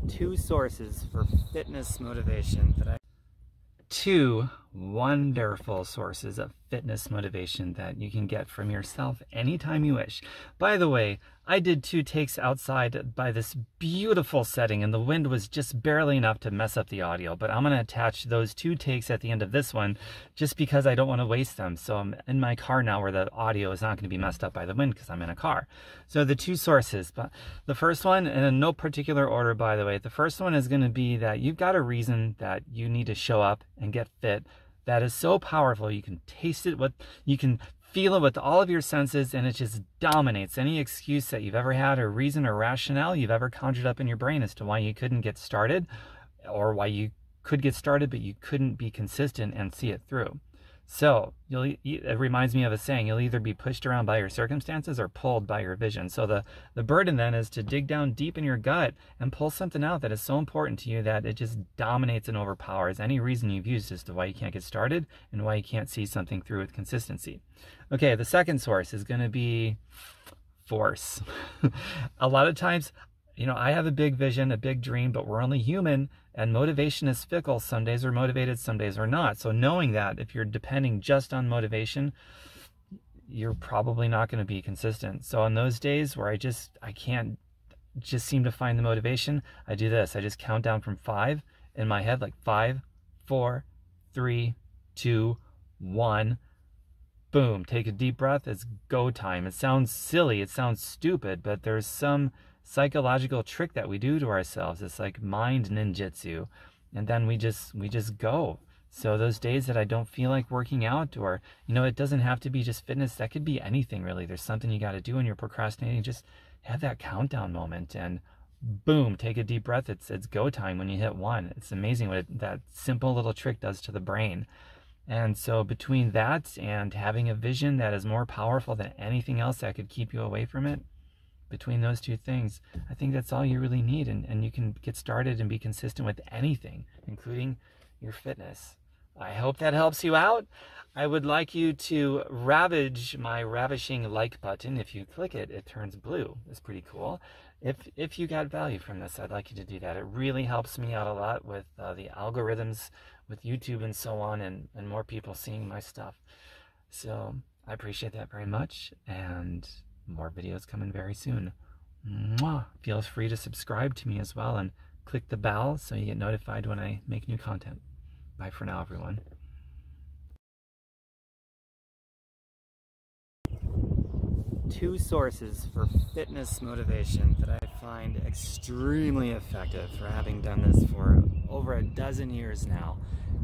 two sources for fitness motivation two wonderful sources of fitness motivation that you can get from yourself anytime you wish. By the way, I did 2 takes outside by this beautiful setting, and the wind was just barely enough to mess up the audio, but I'm going to attach those 2 takes at the end of this one just because I don't want to waste them. So I'm in my car now where the audio is not going to be messed up by the wind because I'm in a car. So the 2 sources, but the first one, and in no particular order by the way, the first one is going to be that you've got a reason that you need to show up and get fit that is so powerful. You can taste it, you can feel it with all of your senses, and it just dominates any excuse that you've ever had or reason or rationale you've ever conjured up in your brain as to why you couldn't get started, or why you could get started but you couldn't be consistent and see it through. So it reminds me of a saying, you'll either be pushed around by your circumstances or pulled by your vision. So the burden then is to dig down deep in your gut and pull something out that is so important to you that it just dominates and overpowers any reason you've used as to why you can't get started and why you can't see something through with consistency. Okay, the second source is going to be force. A lot of times, I have a big vision, a big dream, but we're only human, and motivation is fickle. Some days we're motivated, some days we're not. So knowing that, if you're depending just on motivation, you're probably not going to be consistent. So on those days where I can't just seem to find the motivation, I do this. I just count down from 5 in my head, like 5, 4, 3, 2, 1. Boom, take a deep breath. It's go time. It sounds silly, it sounds stupid, but there's some psychological trick that we do to ourselves. It's like mind ninjutsu, and then we just go. So those days that I don't feel like working out, or it doesn't have to be just fitness, that could be anything really. There's something you got to do when you're procrastinating. Just have that countdown moment and boom, take a deep breath. It's go time when you hit 1. It's amazing what that simple little trick does to the brain. And so between that and having a vision that is more powerful than anything else that could keep you away from it, between those 2 things, I think that's all you really need, and you can get started and be consistent with anything, including your fitness. I hope that helps you out. I would like you to ravage my ravishing like button. If you click it, it turns blue. It's pretty cool. If you got value from this, I'd like you to do that. It really helps me out a lot with the algorithms with YouTube and so on, and more people seeing my stuff. So I appreciate that very much, and more videos coming very soon. Mwah! Feel free to subscribe to me as well and click the bell so you get notified when I make new content. Bye for now, everyone. Two sources for fitness motivation that I find extremely effective for having done this for over a dozen years now.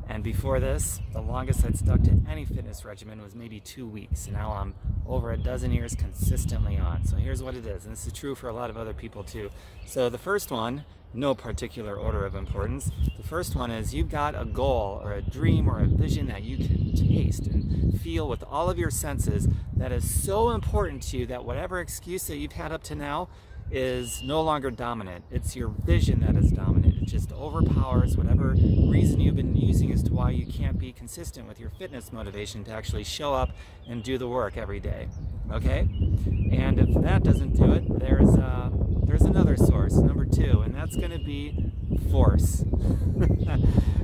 And before this, the longest I'd stuck to any fitness regimen was maybe 2 weeks. And now I'm over a dozen years consistently on. So here's what it is, and this is true for a lot of other people too. So the first one, no particular order of importance, the first one is you've got a goal or a dream or a vision that you can taste and feel with all of your senses that is so important to you that whatever excuse that you've had up to now is no longer dominant. It's your vision that is dominant. It just overpowers whatever reason you've been using as to why you can't be consistent with your fitness motivation to actually show up and do the work every day. Okay? And if that doesn't do it, there's another source, number 2, and that's going to be force.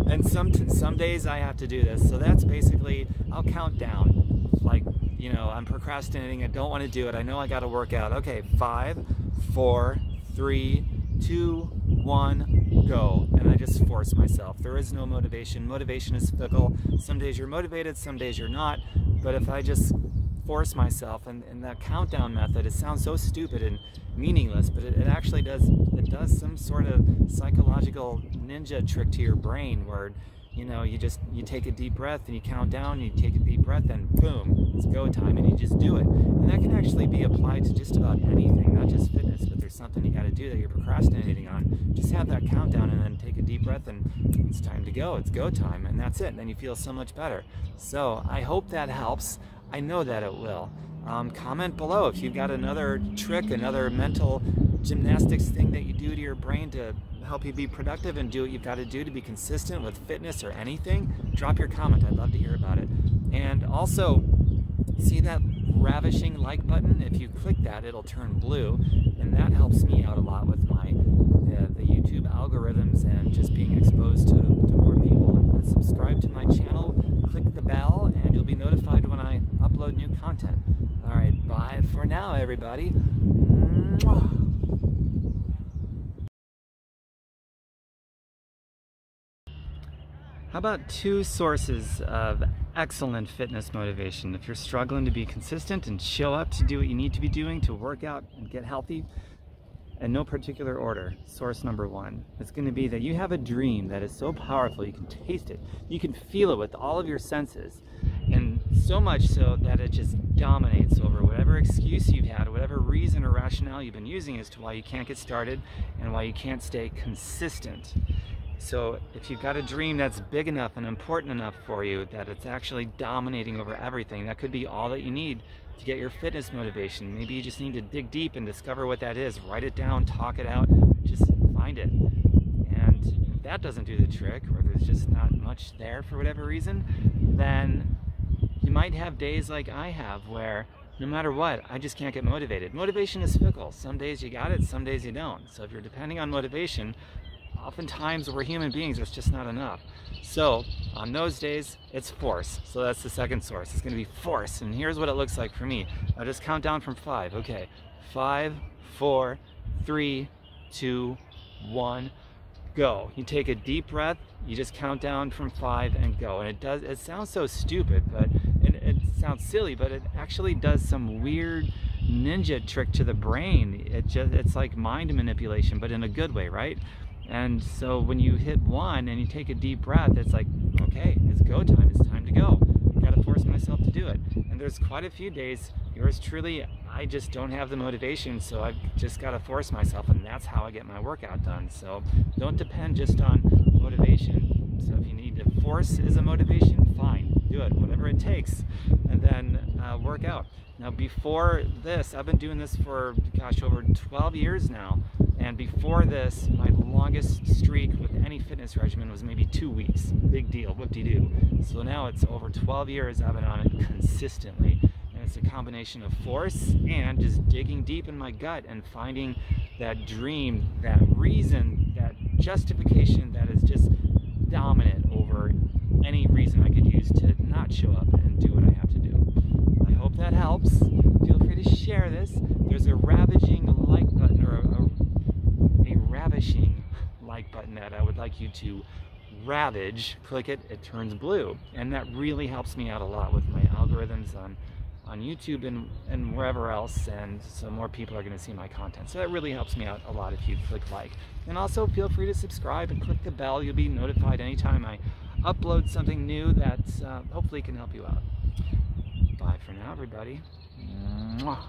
And some days I have to do this. So that's basically, I'll count down. Like, I'm procrastinating, I don't want to do it, I know I got to work out. Okay, 5, 4, 3, 2, 1, go. And I just force myself. There is no motivation. Motivation is fickle. Some days you're motivated, some days you're not. But if I just force myself, and that countdown method, it sounds so stupid and meaningless, but it actually does some sort of psychological ninja trick to your brain where you take a deep breath and you count down, you take a deep breath and boom, it's go time, and you just do it. And that can actually be applied to just about anything, not just fitness, but there's something you got to do that you're procrastinating on. Just have that countdown and then take a deep breath and it's time to go, it's go time, and that's it. And then you feel so much better. So I hope that helps. I know that it will. Comment below if you've got another trick, another mental gymnastics thing that you do to your brain to help you be productive and do what you've got to do to be consistent with fitness or anything. Drop your comment. I'd love to hear about it. And also, see that ravishing like button? If you click that, it'll turn blue, and that helps me out a lot with the YouTube algorithm. everybody. Mwah. How about 2 sources of excellent fitness motivation? If you're struggling to be consistent and show up to do what you need to be doing to work out and get healthy, in no particular order, source number 1 is going to be that you have a dream that is so powerful, you can taste it, you can feel it with all of your senses, and so much so that it just dominates over whatever excuse you've had, whatever reason or rationale you've been using as to why you can't get started and why you can't stay consistent. So if you've got a dream that's big enough and important enough for you that it's actually dominating over everything, that could be all that you need to get your fitness motivation. Maybe you just need to dig deep and discover what that is. Write it down, talk it out, just find it. And if that doesn't do the trick, or there's just not much there for whatever reason, then you might have days like I have where no matter what, I just can't get motivated. Motivation is fickle. Some days you got it, some days you don't. So if you're depending on motivation, oftentimes we're human beings, it's just not enough. So on those days, it's force. So that's the second source. It's going to be force. And here's what it looks like for me. I'll just count down from 5. Okay, 5, 4, 3, 2, 1, go. You take a deep breath, you just count down from 5 and go. And it sounds so stupid, but it sounds silly, but it actually does some weird ninja trick to the brain. It's like mind manipulation, but in a good way, right? And so when you hit 1 and you take a deep breath, it's like, okay, it's go time, it's time to go. I gotta force myself to do it. And there's quite a few days, yours truly, I just don't have the motivation, so I've just gotta force myself, and that's how I get my workout done. So don't depend just on motivation. So if you need to force as a motivation, fine, do it, whatever it takes, and then work out. Now before this, I've been doing this for, gosh, over 12 years now. And before this, my longest streak with any fitness regimen was maybe 2 weeks. Big deal, whoop-de-doo. So now it's over 12 years I've been on it consistently. And it's a combination of force and just digging deep in my gut and finding that dream, that reason, that justification that is just dominant over any reason I could use to not show up and do what I have to do. I hope that helps. Feel free to share this. There's a ravaging like button, or a ravishing like button that I would like you to ravage. Click it, it turns blue, and that really helps me out a lot with my algorithms on YouTube and wherever else, and so more people are going to see my content. So that really helps me out a lot if you click like. And also feel free to subscribe and click the bell. You'll be notified anytime I upload something new that hopefully can help you out. Bye for now, everybody. Mwah.